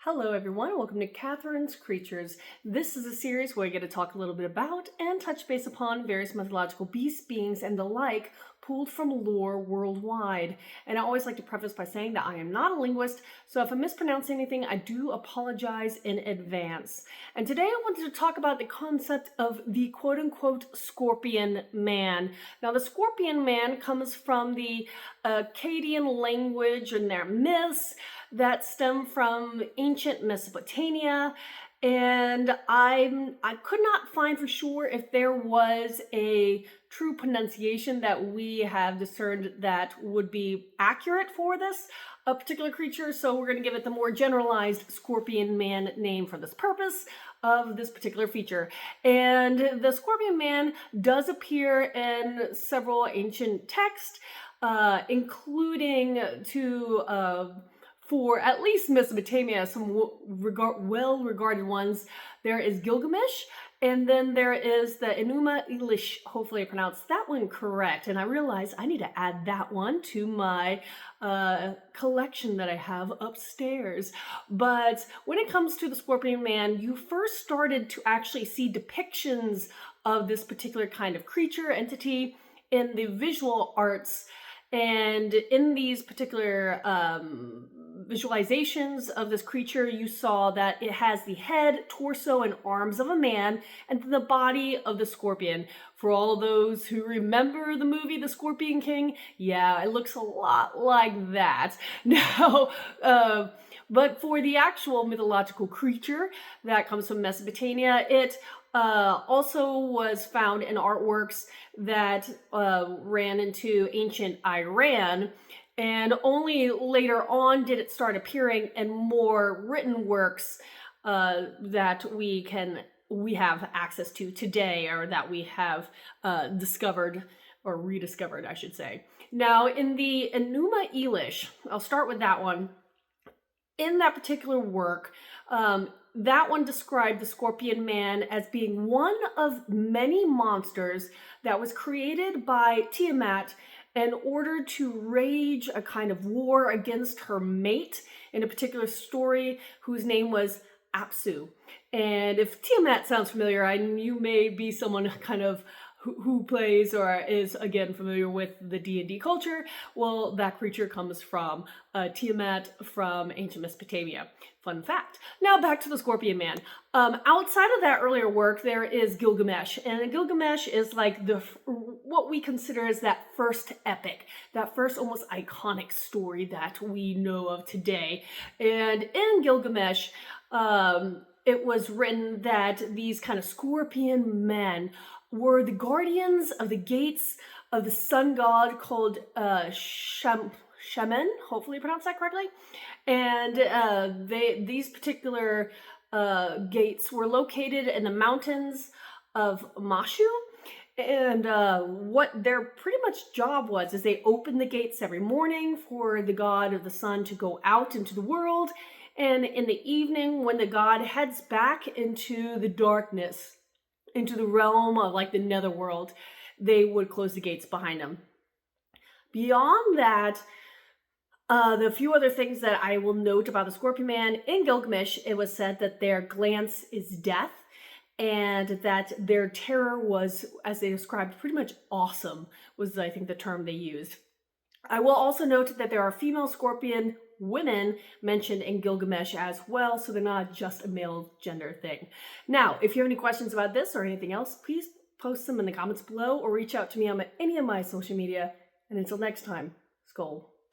Hello everyone, welcome to Katharine's Creatures. This is a series where I get to talk a little bit about and touch base upon various mythological beasts, beings, and the like pulled from lore worldwide. And I always like to preface by saying that I am not a linguist, so if I mispronounce anything, I do apologize in advance. And today I wanted to talk about the concept of the quote-unquote scorpion man. Now the scorpion man comes from the Akkadian-language and their myths that stem from ancient Mesopotamia, and I could not find for sure if there was a true pronunciation that we have discerned that would be accurate for this particular creature, so we're going to give it the more generalized scorpion man name for this purpose of this particular feature. And the scorpion man does appear in several ancient texts, including for at least Mesopotamia, some well-regarded ones. There is Gilgamesh, and then there is the Enuma Elish. Hopefully I pronounced that one correct. And I realized I need to add that one to my collection that I have upstairs. But when it comes to the Scorpion Man, you first started to actually see depictions of this particular kind of creature, entity, in the visual arts. And in these particular visualizations of this creature, you saw that it has the head, torso, and arms of a man, and the body of the scorpion. For all those who remember the movie The Scorpion King, yeah, it looks a lot like that. Now, but for the actual mythological creature that comes from Mesopotamia, it also was found in artworks that ran into ancient Iran, and only later on did it start appearing in more written works that we have access to today, or that we have discovered, or rediscovered, I should say. Now, in the Enuma Elish, I'll start with that one. In that particular work, that one described the Scorpion Man as being one of many monsters that was created by Tiamat in order to wage a kind of war against her mate in a particular story whose name was Apsu. And if Tiamat sounds familiar, you may be someone kind of who plays or is, again, familiar with the D&D culture. Well, that creature comes from Tiamat from ancient Mesopotamia. Fun fact. Now back to the Scorpion Man. Outside of that earlier work, there is Gilgamesh. And Gilgamesh is like what we consider as that first epic, that first almost iconic story that we know of today. And in Gilgamesh, it was written that these kind of scorpion men were the guardians of the gates of the sun god called Shaman, hopefully I pronounced that correctly. And these particular gates were located in the mountains of Mashu. And what their pretty much job was is they opened the gates every morning for the god of the sun to go out into the world. And in the evening, when the god heads back into the darkness, into the realm of like the netherworld, they would close the gates behind them. Beyond that, the few other things that I will note about the Scorpion Man, in Gilgamesh, it was said that their glance is death, and that their terror was, as they described, pretty much awesome, was I think the term they used. I will also note that there are female scorpion women mentioned in Gilgamesh as well, so they're not just a male gender thing. Now, if you have any questions about this or anything else, please post them in the comments below or reach out to me on any of my social media. And until next time, Skull.